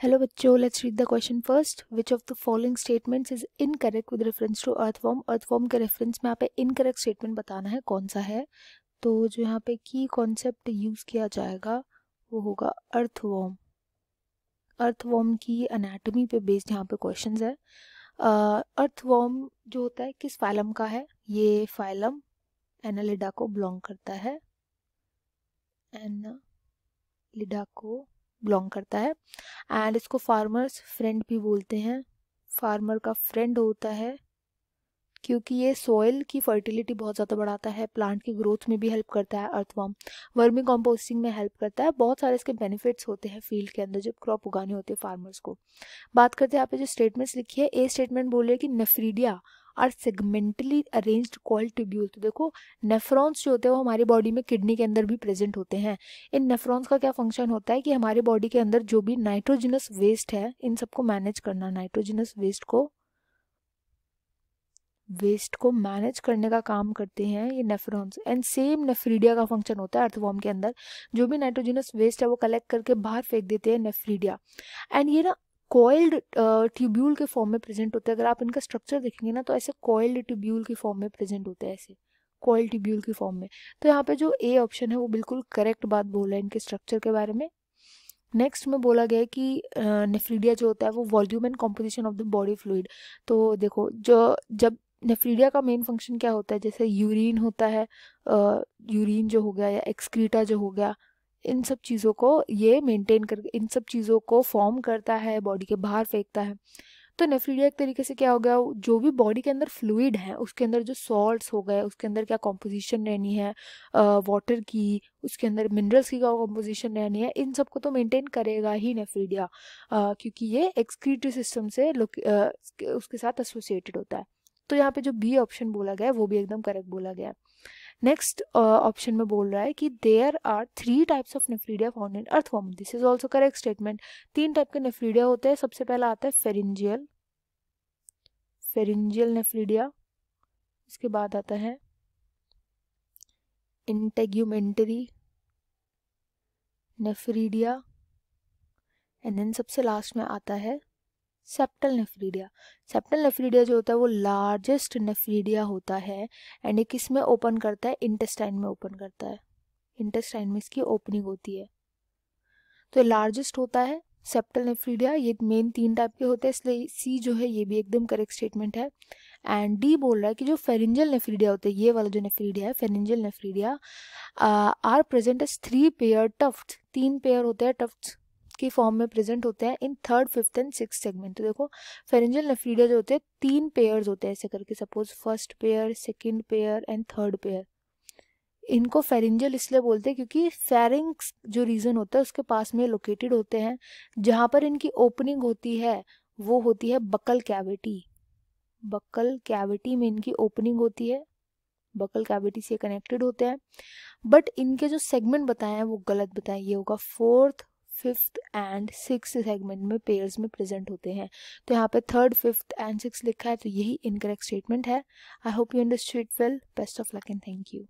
Hello बच्चों, let's read the question first. Which of the following statements is incorrect with reference to earthworm? earthworm के reference में यहाँ पे incorrect statement बताना है कौन सा है. तो जो यहाँ पे की कॉन्सेप्ट यूज किया जाएगा वो होगा अर्थवॉर्म. अर्थवॉर्म की एनाटॉमी पे बेस्ड यहाँ पे क्वेश्चंस है. अर्थवॉर्म जो होता है किस फाइलम का है? ये फाइलम एनालिडा को बिलोंग करता है. एनालिडा को बिलोंग करता है. एंड इसको फार्मर्स फ्रेंड भी बोलते हैं. फार्मर का फ्रेंड होता है क्योंकि ये सॉइल की फर्टिलिटी बहुत ज़्यादा बढ़ाता है, प्लांट की ग्रोथ में भी हेल्प करता है. अर्थवर्म वर्मी कंपोस्टिंग में हेल्प करता है. बहुत सारे इसके बेनिफिट्स होते हैं फील्ड के अंदर जब क्रॉप उगाने होते हैं फार्मर्स को. बात करते हैं यहाँ पे जो स्टेटमेंट्स लिखी है. ए स्टेटमेंट बोल रही है कि nephridia are segmentally arranged called tubule. तो देखो नेफ्रॉन्स जो होते हैं वो हमारी बॉडी में किडनी के अंदर भी प्रेजेंट होते हैं. इन नेफ्रॉन्स का क्या फंक्शन होता है कि हमारी बॉडी के अंदर जो भी नाइट्रोजनस वेस्ट है इन सबको मैनेज करना. नाइट्रोजनस वेस्ट को मैनेज करने का काम करते हैं ये नेफ्रॉन्स. एंड सेम नेफ्रीडिया का फंक्शन होता है अर्थवॉर्म के अंदर. जो भी नाइट्रोजनस वेस्ट है वो कलेक्ट करके बाहर फेंक देते हैं नेफ्रीडिया. एंड ये ना कॉइल्ड ट्यूब्यूल के फॉर्म में प्रेजेंट होते हैं. अगर आप इनका स्ट्रक्चर देखेंगे ना तो ऐसे कॉइल्ड ट्यूब्यूल की फॉर्म में प्रेजेंट होते हैं, ऐसे कॉइल्ड ट्यूब्यूल की फॉर्म में. तो यहाँ पे जो ए ऑप्शन है वो बिल्कुल करेक्ट बात बोला है इनके स्ट्रक्चर के बारे में. नेक्स्ट में बोला गया है कि नेफ्रीडिया जो होता है वो volume and composition of the body fluid. तो देखो जो जब नेफ्रीडिया का मेन फंक्शन क्या होता है, जैसे यूरिन होता है, यूरिन जो हो गया या एक्सक्रीटा जो हो गया, इन सब चीज़ों को ये मेंटेन करके इन सब चीज़ों को फॉर्म करता है, बॉडी के बाहर फेंकता है. तो नेफ्रीडिया एक तरीके से क्या हो गया, जो भी बॉडी के अंदर फ्लूइड है उसके अंदर जो सॉल्ट्स हो गए उसके अंदर क्या कॉम्पोजिशन रहनी है वाटर की, उसके अंदर मिनरल्स की क्या कॉम्पोजिशन रहनी है, इन सबको तो मेंटेन करेगा ही नेफ्रीडिया क्योंकि ये एक्सक्रीटरी सिस्टम से उसके साथ एसोसिएटेड होता है. तो यहाँ पे जो बी ऑप्शन बोला गया है वो भी एकदम करेक्ट बोला गया है. नेक्स्ट ऑप्शन में बोल रहा है कि there are 3 types of nephridia found in earthworm. This is also correct statement. 3 type के नेफ्रीडिया होते हैं. सबसे पहला आता है फेरिंजियल नेफ्रीडिया. इसके बाद आता है इंटेग्यूमेंटरी नेफ्रीडिया. एंड देन सबसे लास्ट में आता है सेप्टल नेफ्रीडिया. सेप्टल नेफ्रीडिया जो होता है वो लार्जेस्ट नेफ्रीडिया होता है. एंड ये किस में ओपन करता है? इंटेस्टाइन में ओपन करता है. इंटेस्टाइन में इसकी ओपनिंग होती है. तो लार्जेस्ट होता है सेप्टल नेफ्रीडिया. ये मेन 3 टाइप के होते हैं, इसलिए सी जो है ये भी एकदम करेक्ट स्टेटमेंट है. एंड डी बोल रहा है कि जो फेरिंजियल नेफ्रीडिया होते हैं, ये वाला जो नेफ्रीडिया है pharyngeal nephridia are present as 3 pair tuft. 3 pair होते हैं टफ्ट की फॉर्म में प्रेजेंट होते हैं इन 3rd, 5th and 6th segment. तो देखो फेरिंजियल नेफ्रीडिया जो होते हैं 3 पेयर्स होते हैं ऐसे करके, suppose 1st pair, 2nd pair and 3rd pair. इनको फेरिंजियल इसलिए बोलते हैं क्योंकि फेरिंग्स जो रीजन होता है उसके पास में लोकेटेड होते हैं. जहाँ पर इनकी ओपनिंग होती है वो होती है बकल कैविटी. बकल कैविटी में इनकी ओपनिंग होती है, बकल कैविटी से कनेक्टेड होते हैं. बट इनके जो सेगमेंट बताए हैं वो गलत बताए. ये होगा 4th, 5th and 6th segment में पेयर्स में प्रेजेंट होते हैं. तो यहाँ पे 3rd, 5th एंड 6th लिखा है, तो यही इनकरेक्ट स्टेटमेंट है. I hope you understood well. Best of luck and thank you.